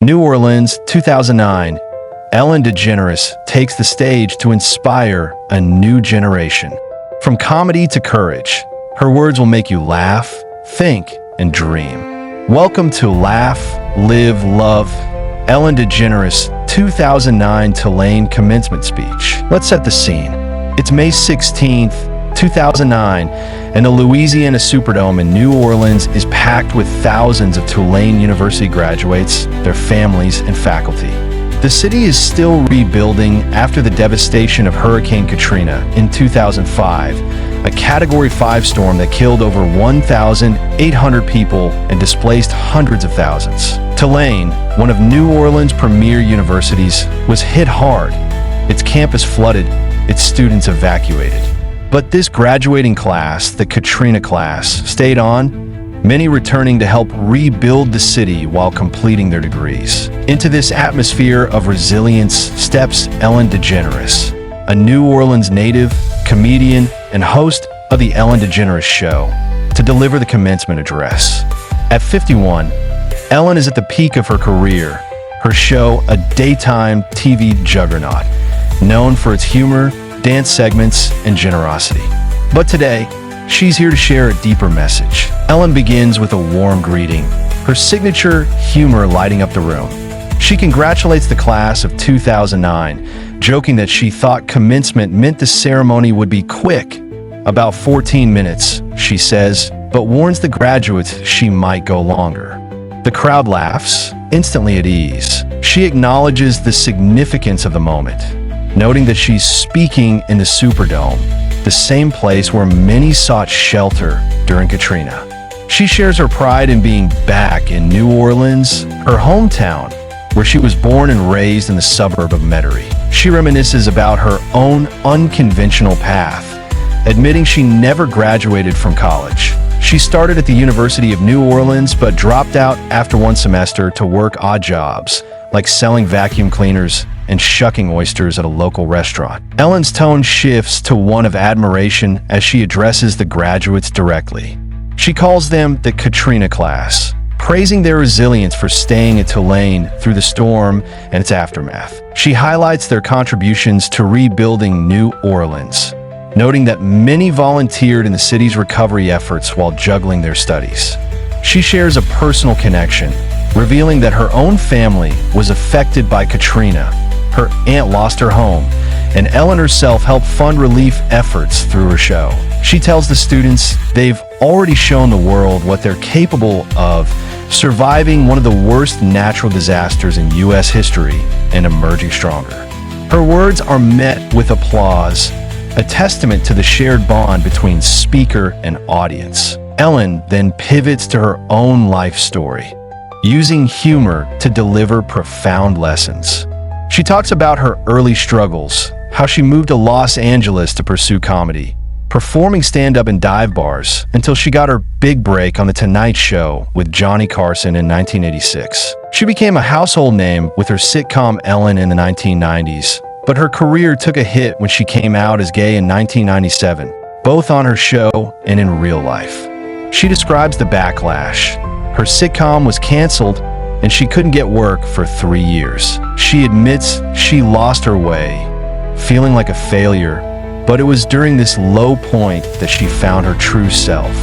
New Orleans, 2009. Ellen DeGeneres takes the stage to inspire a new generation. From comedy to courage, her words will make you laugh, think, and dream. Welcome to Laugh, Live, Love. Ellen DeGeneres' 2009 Tulane commencement speech. Let's set the scene. It's May 16th, 2009, and the Louisiana Superdome in New Orleans is packed with thousands of Tulane University graduates, their families, and faculty. The city is still rebuilding after the devastation of Hurricane Katrina in 2005, a Category 5 storm that killed over 1,800 people and displaced hundreds of thousands. Tulane, one of New Orleans' premier universities, was hit hard. Its campus flooded, its students evacuated. But this graduating class, the Katrina Class, stayed on, many returning to help rebuild the city while completing their degrees. Into this atmosphere of resilience steps Ellen DeGeneres, a New Orleans native, comedian, and host of The Ellen DeGeneres Show, to deliver the commencement address. At 51, Ellen is at the peak of her career, her show a daytime TV juggernaut, known for its humor, dance segments, and generosity. But today, she's here to share a deeper message. Ellen begins with a warm greeting, her signature humor lighting up the room. She congratulates the class of 2009, joking that she thought commencement meant the ceremony would be quick, about 14 minutes, she says, but warns the graduates she might go longer. The crowd laughs, instantly at ease. She acknowledges the significance of the moment, noting that she's speaking in the Superdome, the same place where many sought shelter during Katrina. She shares her pride in being back in New Orleans, her hometown, where she was born and raised in the suburb of Metairie. She reminisces about her own unconventional path, admitting she never graduated from college. She started at the University of New Orleans but dropped out after one semester to work odd jobs, like selling vacuum cleaners and shucking oysters at a local restaurant. Ellen's tone shifts to one of admiration as she addresses the graduates directly. She calls them the Katrina Class, praising their resilience for staying at Tulane through the storm and its aftermath. She highlights their contributions to rebuilding New Orleans, noting that many volunteered in the city's recovery efforts while juggling their studies. She shares a personal connection, revealing that her own family was affected by Katrina. Her aunt lost her home, and Ellen herself helped fund relief efforts through her show. She tells the students they've already shown the world what they're capable of, surviving one of the worst natural disasters in U.S. history and emerging stronger. Her words are met with applause, a testament to the shared bond between speaker and audience. Ellen then pivots to her own life story, using humor to deliver profound lessons. She talks about her early struggles, how she moved to Los Angeles to pursue comedy, performing stand-up in dive bars until she got her big break on The Tonight Show with Johnny Carson in 1986. She became a household name with her sitcom Ellen in the 1990s, but her career took a hit when she came out as gay in 1997, both on her show and in real life. She describes the backlash. Her sitcom was canceled and she couldn't get work for 3 years. She admits she lost her way, feeling like a failure, but it was during this low point that she found her true self.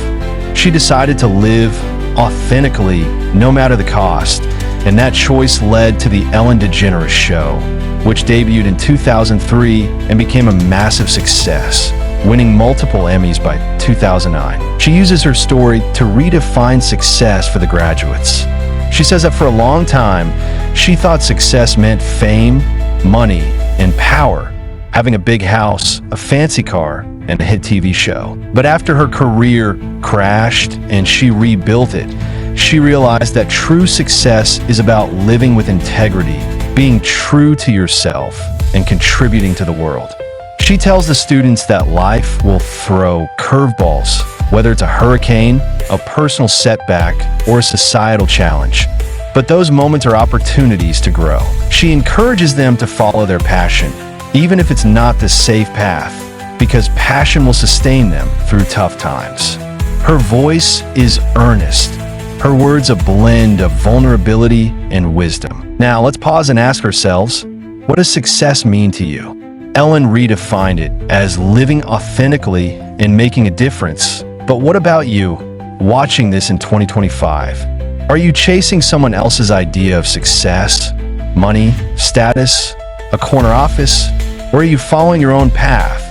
She decided to live authentically, no matter the cost, and that choice led to The Ellen DeGeneres Show, which debuted in 2003 and became a massive success, winning multiple Emmys by 2009. She uses her story to redefine success for the graduates. She says that for a long time, she thought success meant fame, money, and power, having a big house, a fancy car, and a hit TV show. But after her career crashed and she rebuilt it, she realized that true success is about living with integrity, being true to yourself, and contributing to the world. She tells the students that life will throw curveballs, whether it's a hurricane, a personal setback, or a societal challenge. But those moments are opportunities to grow. She encourages them to follow their passion, even if it's not the safe path, because passion will sustain them through tough times. Her voice is earnest, her words a blend of vulnerability and wisdom. Now, let's pause and ask ourselves, what does success mean to you? Ellen redefined it as living authentically and making a difference. But what about you, watching this in 2025? Are you chasing someone else's idea of success, money, status, a corner office? Or are you following your own path,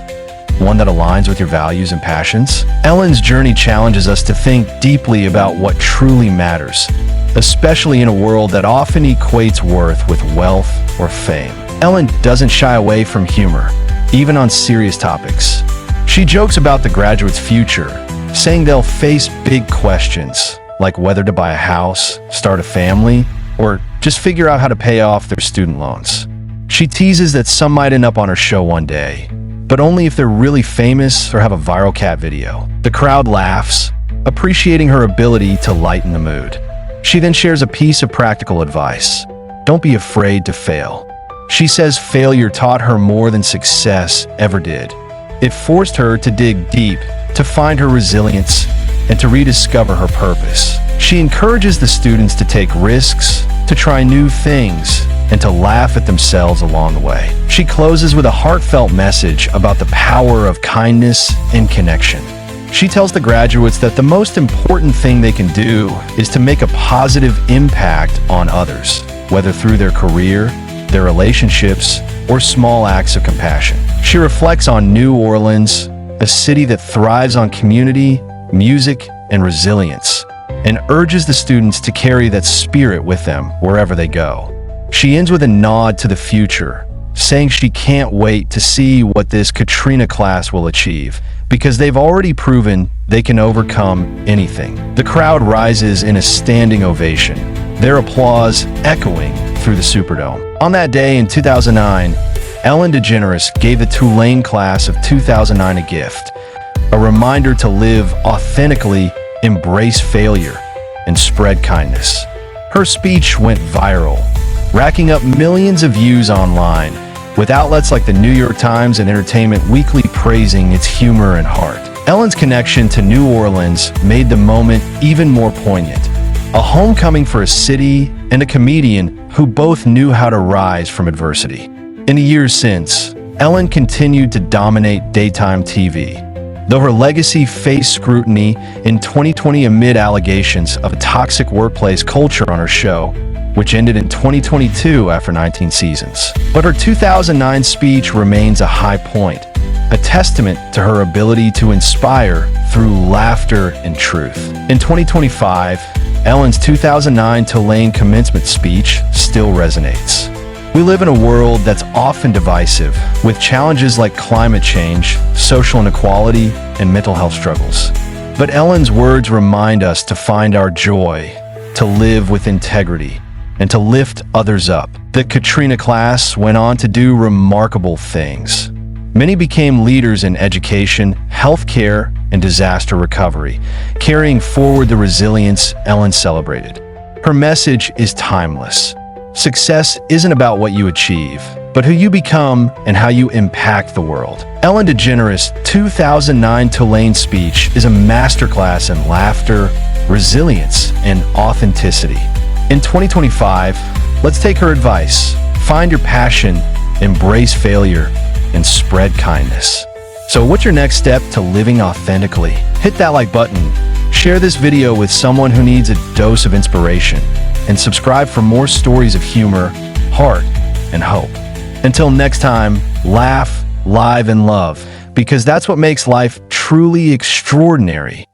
one that aligns with your values and passions? Ellen's journey challenges us to think deeply about what truly matters, especially in a world that often equates worth with wealth or fame. Ellen doesn't shy away from humor, even on serious topics. She jokes about the graduate's future, saying they'll face big questions, like whether to buy a house, start a family, or just figure out how to pay off their student loans. She teases that some might end up on her show one day, but only if they're really famous or have a viral cat video. The crowd laughs, appreciating her ability to lighten the mood. She then shares a piece of practical advice. Don't be afraid to fail. She says failure taught her more than success ever did. It forced her to dig deep, to find her resilience, and to rediscover her purpose. She encourages the students to take risks, to try new things, and to laugh at themselves along the way. She closes with a heartfelt message about the power of kindness and connection. She tells the graduates that the most important thing they can do is to make a positive impact on others, whether through their career, their relationships, or small acts of compassion. She reflects on New Orleans, a city that thrives on community, music, and resilience, and urges the students to carry that spirit with them wherever they go. She ends with a nod to the future, saying she can't wait to see what this Katrina class will achieve, because they've already proven they can overcome anything. The crowd rises in a standing ovation, their applause echoing through the Superdome. On that day in 2009, Ellen DeGeneres gave the Tulane class of 2009 a gift, a reminder to live authentically, embrace failure, and spread kindness. Her speech went viral, racking up millions of views online, with outlets like the New York Times and Entertainment Weekly praising its humor and heart. Ellen's connection to New Orleans made the moment even more poignant, a homecoming for a city and a comedian who both knew how to rise from adversity. In the years since, Ellen continued to dominate daytime TV, though her legacy faced scrutiny in 2020 amid allegations of a toxic workplace culture on her show, which ended in 2022 after 19 seasons. But her 2009 speech remains a high point, a testament to her ability to inspire through laughter and truth. In 2025, Ellen's 2009 Tulane commencement speech still resonates. We live in a world that's often divisive, with challenges like climate change, social inequality, and mental health struggles. But Ellen's words remind us to find our joy, to live with integrity, and to lift others up. The Katrina class went on to do remarkable things. Many became leaders in education, healthcare, and disaster recovery, carrying forward the resilience Ellen celebrated. Her message is timeless. Success isn't about what you achieve, but who you become and how you impact the world. Ellen DeGeneres' 2009 Tulane speech is a masterclass in laughter, resilience, and authenticity. In 2025, let's take her advice. Find your passion, embrace failure, and spread kindness. So what's your next step to living authentically? Hit that like button, share this video with someone who needs a dose of inspiration, and subscribe for more stories of humor, heart, and hope. Until next time, laugh, live, and love, because that's what makes life truly extraordinary.